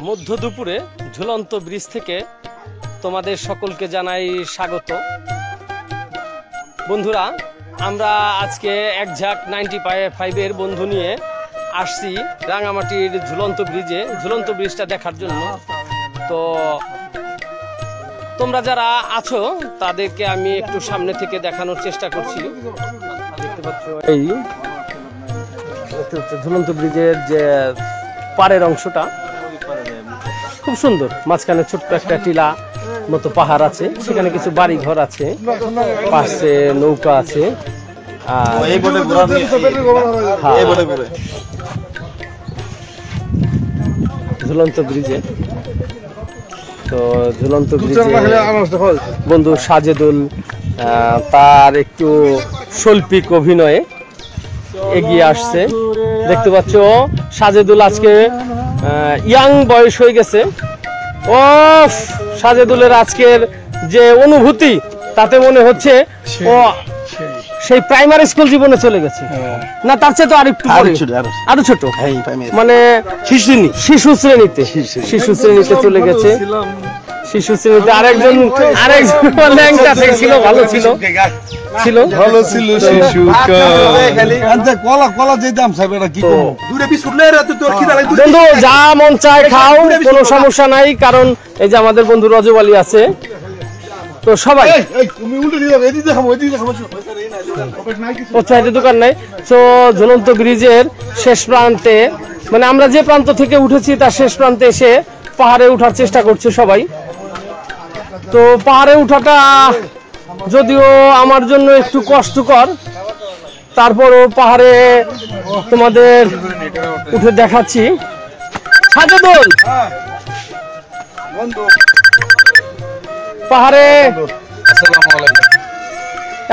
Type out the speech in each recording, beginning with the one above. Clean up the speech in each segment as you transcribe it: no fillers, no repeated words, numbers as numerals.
মধ্য দুপুরে ঝুলন্ত ব্রিজ থেকে তোমাদের সকলকে জানাই স্বাগত। বন্ধুরা, আমরা আজকে এক ঝাঁক 95 বন্ধু নিয়ে আসছি রাঙামাটির ঝুলন্ত ব্রিজে, ঝুলন্ত ব্রিজটা দেখার জন্য। তো তোমরা যারা আছো তাদেরকে আমি একটু সামনে থেকে দেখানোর চেষ্টা করছি। দেখতে পাচ্ছ এই ঝুলন্ত ব্রিজের যে পাড়ের অংশটা খুব সুন্দর, মাঝখানে ছোট্ট একটা টিলা মতো পাহাড় আছে, সেখানে কিছু বাড়ি ঘর আছে, পাশে নৌকা আছে। ঝুলন্ত ব্রিজে তো ঝুলন্ত ব্রিজে বন্ধু সাজেদুল তার একটু শৈল্পিক অভিনয়ে এগিয়ে আসছে। দেখতে পাচ্ছ সাজেদুল আজকে ইয়াং বয়স হয়ে গেছে। ও সাজেদুলের আজকের যে অনুভূতি, তাতে মনে হচ্ছে ও সেই প্রাইমারি স্কুল জীবনে চলে গেছে। না, তার চেয়ে তো আরেকটু আরো ছোট, মানে শিশু শ্রেণীতে চলে গেছে। শিশু শ্রেণীতে আরেকজন ল্যাংটা ছিল, ভালো ছিল বন্ধু, যা মন চায় খাও, কোনো সমস্যা নাই। কারণ এই যে আমাদের বন্ধু রজব আলী আছে, তো সবাই দোকান নাই। তো ঝুলন্ত ব্রিজের শেষ প্রান্তে, মানে আমরা যে প্রান্ত থেকে উঠেছি তার শেষ প্রান্তে এসে পাহাড়ে উঠার চেষ্টা করছে সবাই। তো পাহাড়ে উঠাটা যদিও আমার জন্য একটু কষ্টকর, তারপরও পাহাড়ে তোমাদের উঠে দেখাচ্ছি। সাজেদুল, পাহাড়ে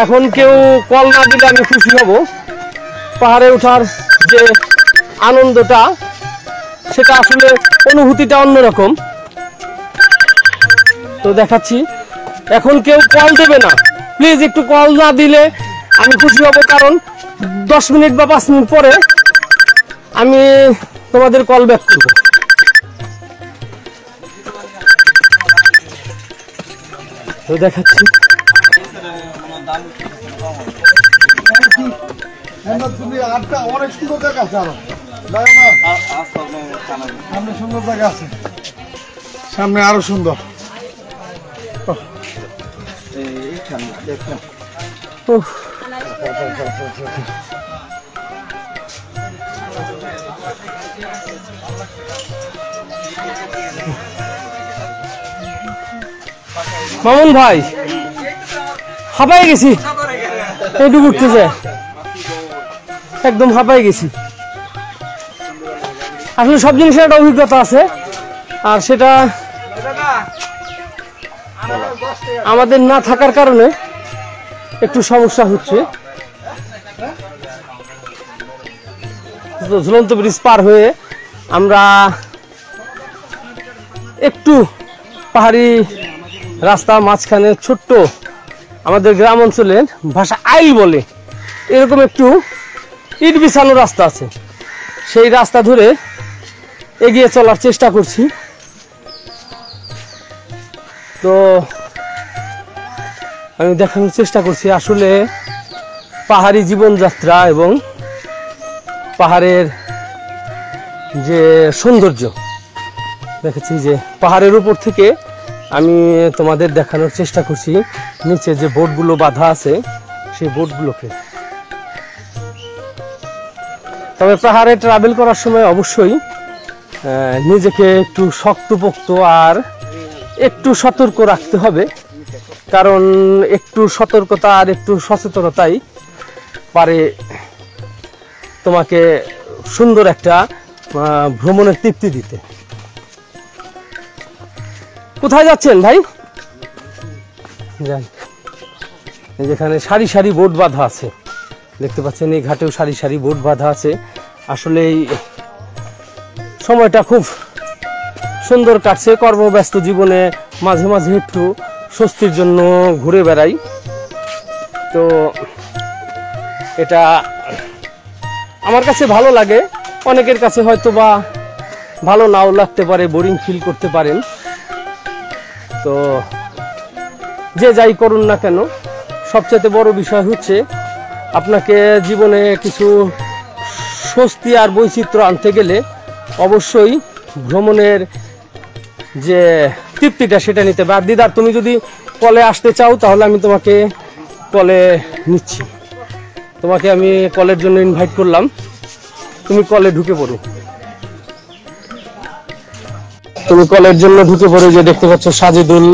এখন কেউ কল না দিলে আমি খুশি হব। পাহাড়ে ওঠার যে আনন্দটা, সেটা আসলে অনুভূতিটা অন্যরকম। তো দেখাচ্ছি, এখন কেউ কল দেবে না, প্লিজ একটু কল না দিলে আমি খুশি হব। কারণ 10 মিনিট বা 5 মিনিট পরে আমি তোমাদের কল ব্যাক করব। তো দেখাচ্ছি, অনেক সুন্দর জায়গা আছে, সুন্দর জায়গা আছে সামনে, আরো সুন্দর। মামুন ভাই, হাঁপাই গেছি, একটু ঘুরতে যায়, একদম হাঁপাই গেছি। আসলে সব জিনিসের একটা অভিজ্ঞতা আছে, আর সেটা আমাদের না থাকার কারণে একটু সমস্যা হচ্ছে। ঝুলন্ত ব্রিজ পার হয়ে আমরা একটু পাহাড়ি রাস্তা মাঝখানে ছোট্ট, আমাদের গ্রাম অঞ্চলের ভাষা আইল বলে, এরকম একটু ইট বিছানো রাস্তা আছে, সেই রাস্তা ধরে এগিয়ে চলার চেষ্টা করছি। তো আমি দেখানোর চেষ্টা করছি আসলে পাহাড়ি জীবনযাত্রা এবং পাহাড়ের যে সৌন্দর্য। দেখেছি যে পাহাড়ের উপর থেকে আমি তোমাদের দেখানোর চেষ্টা করছি নিচে যে বোটগুলো বাঁধা আছে, সেই বোটগুলোকে। তবে পাহাড়ে ট্রাভেল করার সময় অবশ্যই নিজেকে একটু শক্তপোক্ত আর একটু সতর্ক রাখতে হবে। কারণ একটু সতর্কতা আর একটু সচেতনতাই পারে তোমাকে সুন্দর একটা ভ্রমণের তৃপ্তি দিতে। কোথায় যাচ্ছেন ভাই? যেখানে সারি সারি বোট বাঁধা আছে, দেখতে পাচ্ছেন এই ঘাটেও সারি সারি বোট বাঁধা আছে। আসলে এই সময়টা খুব সুন্দর কাটছে। কর্মব্যস্ত জীবনে মাঝে মাঝে একটু স্বস্তির জন্য ঘুরে বেড়াই। তো এটা আমার কাছে ভালো লাগে, অনেকের কাছে হয়তো বা ভালো নাও লাগতে পারে, বোরিং ফিল করতে পারেন। তো যে যাই করুন না কেন, সবচেয়ে বড় বিষয় হচ্ছে আপনাকে জীবনে কিছু স্বস্তি আর বৈচিত্র্য আনতে গেলে অবশ্যই ভ্রমণের যে তৃপ্তিটা সেটা নিতে হবে। আর দিদার, তুমি যদি কলে আসতে চাও তাহলে আমি তোমাকে কলে নিচ্ছি, তোমাকে আমি কলের জন্য ইনভাইট করলাম, তুমি কলে ঢুকে পড়ো। তুমি কলের জন্য ঢুকে পড়ে যে দেখতে পাচ্ছ সাজিদুল